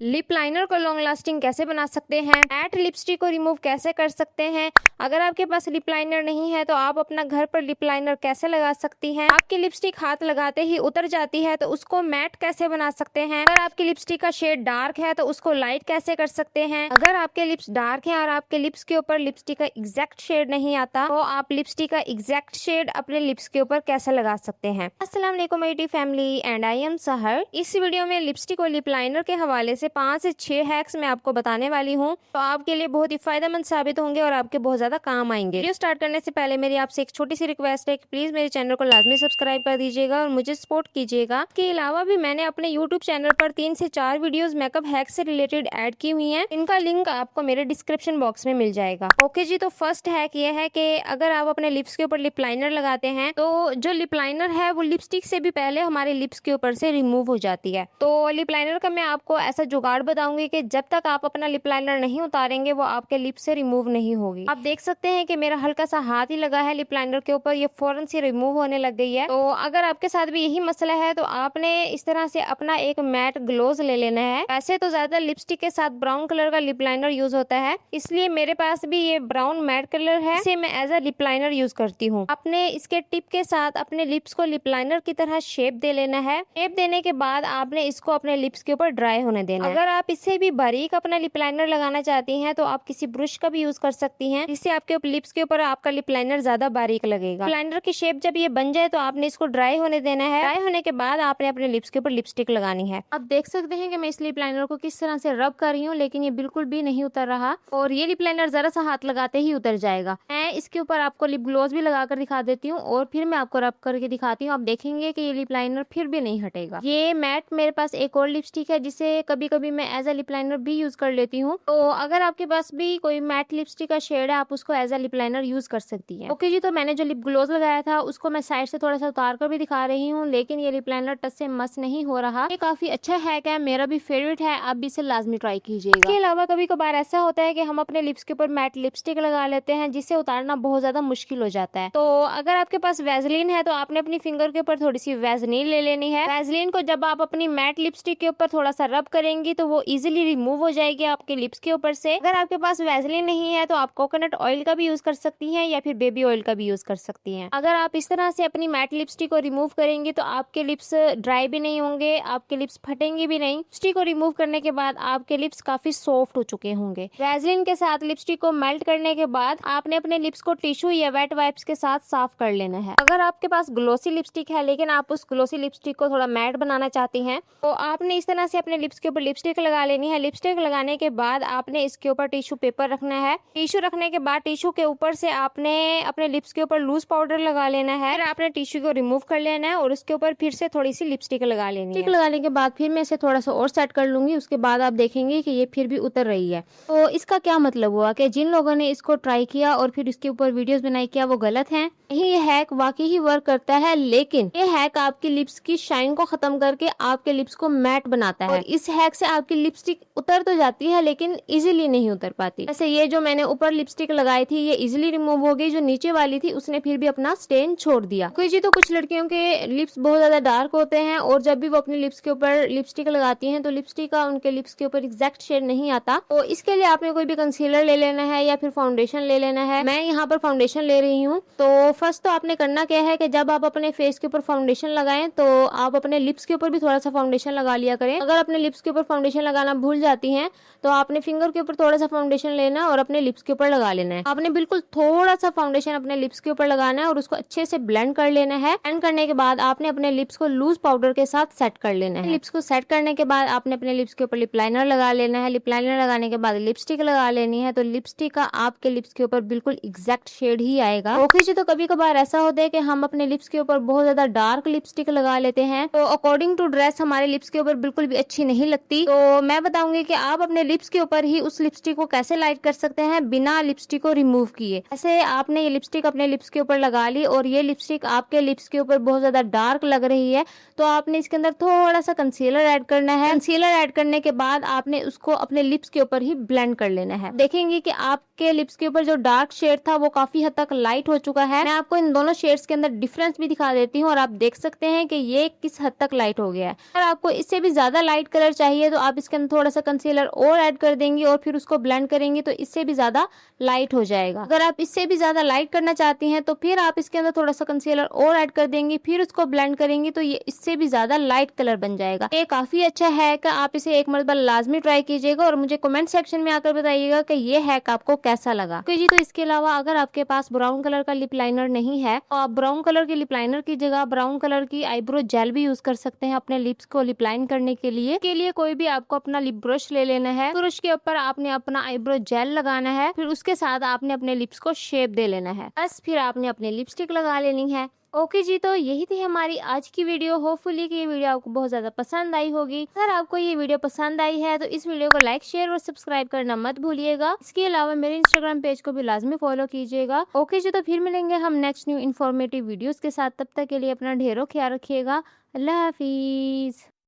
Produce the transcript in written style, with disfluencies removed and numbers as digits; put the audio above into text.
Lip liner को long lasting कैसे बना सकते हैं, मैट लिपस्टिक को रिमूव कैसे कर सकते हैं। अगर आपके पास लिप लाइनर नहीं है तो आप अपना घर पर लिप लाइनर कैसे लगा सकती हैं। आपकी लिपस्टिक हाथ लगाते ही उतर जाती है तो उसको मैट कैसे बना सकते हैं। अगर आपकी लिपस्टिक का शेड डार्क है तो उसको लाइट कैसे कर सकते हैं। अगर आपके लिप्स डार्क हैं और आपके लिप्स के ऊपर लिपस्टिक का एग्जैक्ट शेड नहीं आता तो आप लिपस्टिक का एग्जैक्ट शेड अपने लिप्स के ऊपर कैसे लगा सकते हैं। अस्सलाम वालेकुम मेरी फैमिली एंड आई एम सहर। इस वीडियो में लिपस्टिक और लिप लाइनर के हवाले से 5 से 6 हैक्स मैं आपको बताने वाली हूँ, तो आपके लिए बहुत ही फायदेमंद साबित होंगे और आपके बहुत ज्यादा काम आएंगे। वीडियो स्टार्ट करने से पहले मेरी आपसे एक छोटी सी रिक्वेस्ट है कि प्लीज मेरे चैनल को लाजमी सब्सक्राइब कर दीजिएगा और मुझे सपोर्ट कीजिएगा। इसके अलावा भी मैंने अपने यूट्यूब चैनल पर 3 से 4 वीडियोस मेकअप हैक्स से रिलेटेड ऐड की हुई हैं। इनका लिंक आपको मेरे डिस्क्रिप्शन बॉक्स में मिल जाएगा। ओके जी, तो फर्स्ट हैक ये है कि अगर आप अपने लिप्स के ऊपर लिप लाइनर लगाते हैं तो जो लिप लाइनर है वो लिपस्टिक से भी पहले हमारे लिप्स के ऊपर से रिमूव हो जाती है। तो लिप लाइनर का मैं आपको ऐसा जुगाड़ बताऊंगी कि जब तक आप अपना लिप लाइनर नहीं उतारेंगे वो आपके लिप्स से रिमूव नहीं होगी। आप देख सकते हैं कि मेरा हल्का सा हाथ ही लगा है लिप लाइनर के ऊपर, ये फौरन से रिमूव होने लग गई है। तो अगर आपके साथ भी यही मसला है तो आपने इस तरह से अपना एक मैट ग्लोज ले लेना है। वैसे तो ज्यादा लिपस्टिक के साथ ब्राउन कलर का लिप लाइनर यूज होता है, इसलिए मेरे पास भी ये ब्राउन मैट कलर है, इसे मैं as a lip liner use करती हूँ। अपने इसके टिप के साथ अपने लिप्स को लिप लाइनर की तरह शेप दे लेना है। शेप देने के बाद आपने इसको अपने लिप्स के ऊपर ड्राई होने देना है। अगर आप इससे भी बारीक अपना लिप लाइनर लगाना चाहती हैं तो आप किसी ब्रश का भी यूज कर सकती हैं, जिससे आपके लिप्स के ऊपर आपका लिप लाइनर ज्यादा बारीक लगेगा। लिप लाइनर की शेप जब ये बन जाए तो आपने इसको ड्राई होने देना है। ड्राई होने के बाद आपने अपने लिप्स के ऊपर लिपस्टिक लगानी है। आप देख सकते हैं कि मैं इस लिप लाइनर को किस तरह से रब कर रही हूँ, लेकिन ये बिल्कुल भी नहीं उतर रहा और ये लिप लाइनर जरा सा हाथ लगाते ही उतर जाएगा। मैं इसके ऊपर आपको लिप ग्लोस भी लगा कर दिखा देती हूँ और फिर मैं आपको रब करके दिखाती हूँ। आप देखेंगे कि ये लिप लाइनर फिर भी नहीं हटेगा। ये मैट मेरे पास एक और लिपस्टिक है जिसे कभी कभी मैं एज अ लिप लाइनर भी यूज कर लेती हूँ। तो अगर आपके पास भी कोई मैट लिपस्टिक का शेड है आप उसको as a lip liner use कर सकती है। ओके जी, तो मैंने जो लिप ग्लोज लगाया था उसको मैं साइड से थोड़ा सा उतार कर भी दिखा रही हूँ, लेकिन ये लिप लाइनर टच से मस नहीं हो रहा। ये काफी अच्छा हैक है, मेरा भी फेवरेट है, आप भी इसे लाजमी ट्राई कीजिएगा। इसके अलावा कभी कभार ऐसा होता है कि हम अपने लिप्स के ऊपर मैट लिपस्टिक लगा लेते हैं जिसे उतारना बहुत ज्यादा मुश्किल हो जाता है। तो अगर आपके पास वैसलीन है तो आपने अपनी फिंगर के ऊपर थोड़ी सी वैसलीन ले लेनी है। वैसलीन को जब आप अपनी मैट लिपस्टिक के ऊपर थोड़ा सा रब करेंगी तो वो इजिली रिमूव हो जाएगी आपके लिप्स के ऊपर से। अगर आपके पास वैसलीन नहीं है तो आप कोकोनट ऑयल का भी यूज कर सकती हैं या फिर बेबी ऑयल का भी यूज कर सकती हैं। अगर आप इस तरह से अपनी मैट लिपस्टिक को रिमूव करेंगी तो आपके लिप्स ड्राई भी नहीं होंगे, आपके लिप्स फटेंगे भी नहीं। लिपस्टिक को रिमूव करने के बाद आपके लिप्स काफी सॉफ्ट हो चुके होंगे। वैसलीन के साथ लिपस्टिक को मेल्ट करने के बाद आपने अपने लिप्स को टिश्यू या वेट वाइप्स के साथ साफ कर लेना है। अगर आपके पास ग्लोसी लिपस्टिक है लेकिन आप उस ग्लोसी लिपस्टिक को थोड़ा मैट बनाना चाहती हैं तो आपने इस तरह से अपने लिप्स के ऊपर लिपस्टिक लगा लेनी है। लिपस्टिक लगाने के बाद आपने इसके ऊपर टिश्यू पेपर रखना है। टिश्यू रखने के बाद टिश्यू के ऊपर से आपने अपने लिप्स के ऊपर लूज पाउडर लगा लेना है। फिर आपने टिश्यू को रिमूव कर लेना है और उसके ऊपर फिर से थोड़ी सी लिपस्टिक लगा लेनी है। लिपस्टिक लगाने के बाद फिर मैं इसे थोड़ा सा और सेट कर लूंगी। उसके बाद आप देखेंगे कि ये फिर भी उतर रही है। तो इसका क्या मतलब हुआ कि जिन लोगों ने इसको ट्राई किया और फिर इसके ऊपर वीडियोस बनाई, क्या वो गलत हैं? ये हैक वाकई ही वर्क करता है, लेकिन ये हैक आपकी लिप्स की शाइन को खत्म करके आपके लिप्स को मैट बनाता है। और इस हैक से आपकी लिपस्टिक उतर तो जाती है लेकिन इजीली नहीं उतर पाती। जैसे ये जो मैंने ऊपर लिपस्टिक लगाई थी ये इजीली रिमूव हो गई, जो नीचे वाली थी उसने फिर भी अपना स्टेन छोड़ दिया। कोई जी, तो कुछ लड़कियों के लिप्स बहुत ज्यादा डार्क होते हैं और जब भी वो अपने लिप्स के ऊपर लिपस्टिक लगाती हैं तो लिपस्टिक का उनके लिप्स के ऊपर एग्जैक्ट शेड नहीं आता। तो इसके लिए आपने कोई भी कंसीलर ले लेना है या फिर फाउंडेशन ले लेना है। मैं यहाँ पर फाउंडेशन ले रही हूँ। तो फर्स्ट तो आपने करना क्या है कि जब आप अपने फेस के ऊपर फाउंडेशन लगाएं तो आप अपने लिप्स के ऊपर भी थोड़ा सा फाउंडेशन लगा लिया करें। अगर अपने लिप्स के ऊपर फाउंडेशन लगाना भूल जाती हैं तो आपने फिंगर के ऊपर थोड़ा सा फाउंडेशन लेना और अपने लिप्स के ऊपर लगा लेना है। आपने बिल्कुल थोड़ा सा फाउंडेशन अपने लिप्स के ऊपर लगाना है और उसको अच्छे से ब्लेंड कर लेना है। ब्लेंड करने के बाद आपने अपने लिप्स को लूज पाउडर के साथ सेट कर लेना है। लिप्स को सेट करने के बाद आपने अपने लिप्स के ऊपर लिप लाइनर लगा लेना है। लिप लाइनर लगाने के बाद लिपस्टिक लगा लेनी है। तो लिपस्टिक का आपके लिप्स के ऊपर बिल्कुल एग्जैक्ट शेड ही आएगा। ओके जी, तो कभी कभार ऐसा होता है कि हम अपने लिप्स के ऊपर बहुत ज्यादा डार्क लिपस्टिक लगा लेते हैं तो अकॉर्डिंग टू ड्रेस हमारे लिप्स के ऊपर बिल्कुल भी अच्छी नहीं लगती। तो मैं बताऊंगी कि आप अपने लिप्स के ऊपर ही उस लिपस्टिक को कैसे लाइट कर सकते हैं बिना लिपस्टिक को रिमूव किए। ऐसे आपने ये लिपस्टिक अपने लिप्स के ऊपर लगा ली और ये लिपस्टिक आपके लिप्स के ऊपर बहुत ज्यादा डार्क लग रही है तो आपने इसके अंदर थोड़ा सा कंसीलर ऐड करना है। कंसीलर ऐड करने के बाद आपने उसको अपने लिप्स के ऊपर ही ब्लेंड कर लेना है। देखेंगे कि आपके लिप्स के ऊपर जो डार्क शेड था वो काफी हद तक लाइट हो चुका है। मैं आपको इन दोनों शेड्स के अंदर डिफरेंस भी दिखा देती हूँ और आप देख सकते हैं कि ये किस हद तक लाइट हो गया है। अगर आपको इससे भी ज्यादा लाइट कलर चाहिए तो आप इसके अंदर थोड़ा सा कंसीलर और ऐड कर देंगी और फिर उसको ब्लेंड करेंगी तो इससे भी ज्यादा लाइट हो जाएगा। अगर आप इससे भी ज्यादा लाइट करना चाहती हैं तो फिर आप इसके अंदर थोड़ा सा कंसीलर और ऐड कर देंगी, फिर उसको ब्लेंड करेंगी तो ये इससे भी ज्यादा लाइट कलर बन जाएगा। ये काफी अच्छा हैक है, आप इसे एक मरतबा लाजमी ट्राई कीजिएगा और मुझे कमेंट सेक्शन में आकर बताइएगा कि ये हैक आपको कैसा लगा। ओके जी, तो इसके अलावा अगर आपके पास ब्राउन कलर का लिप लाइनर नहीं है तो आप ब्राउन कलर के लिप लाइनर की जगह ब्राउन कलर की आईब्रो जेल भी यूज कर सकते हैं अपने लिप्स को लिप लाइन करने के लिए। इसके लिए कोई भी आपको अपना लिप ब्रश ले लेना है, फिर उसके ऊपर आपने अपना आईब्रो जेल लगाना है, फिर उसके साथ आपने अपने लिप्स को शेप दे लेना है, बस फिर आपने अपनी लिपस्टिक लगा लेनी है। ओके जी, तो यही थी हमारी आज की वीडियो। होपफुली कि ये वीडियो आपको बहुत ज़्यादा पसंद आई होगी। अगर आपको ये वीडियो पसंद आई है तो इस वीडियो को लाइक शेयर और सब्सक्राइब करना मत भूलिएगा। इसके अलावा मेरे इंस्टाग्राम पेज को भी लाजमी फॉलो कीजिएगा। ओके जी, तो फिर मिलेंगे हम नेक्स्ट न्यू इन्फॉर्मेटिव वीडियोज़ के साथ। तब तक के लिए अपना ढेरों ख्याल रखिएगा। अल्लाह हाफिज़।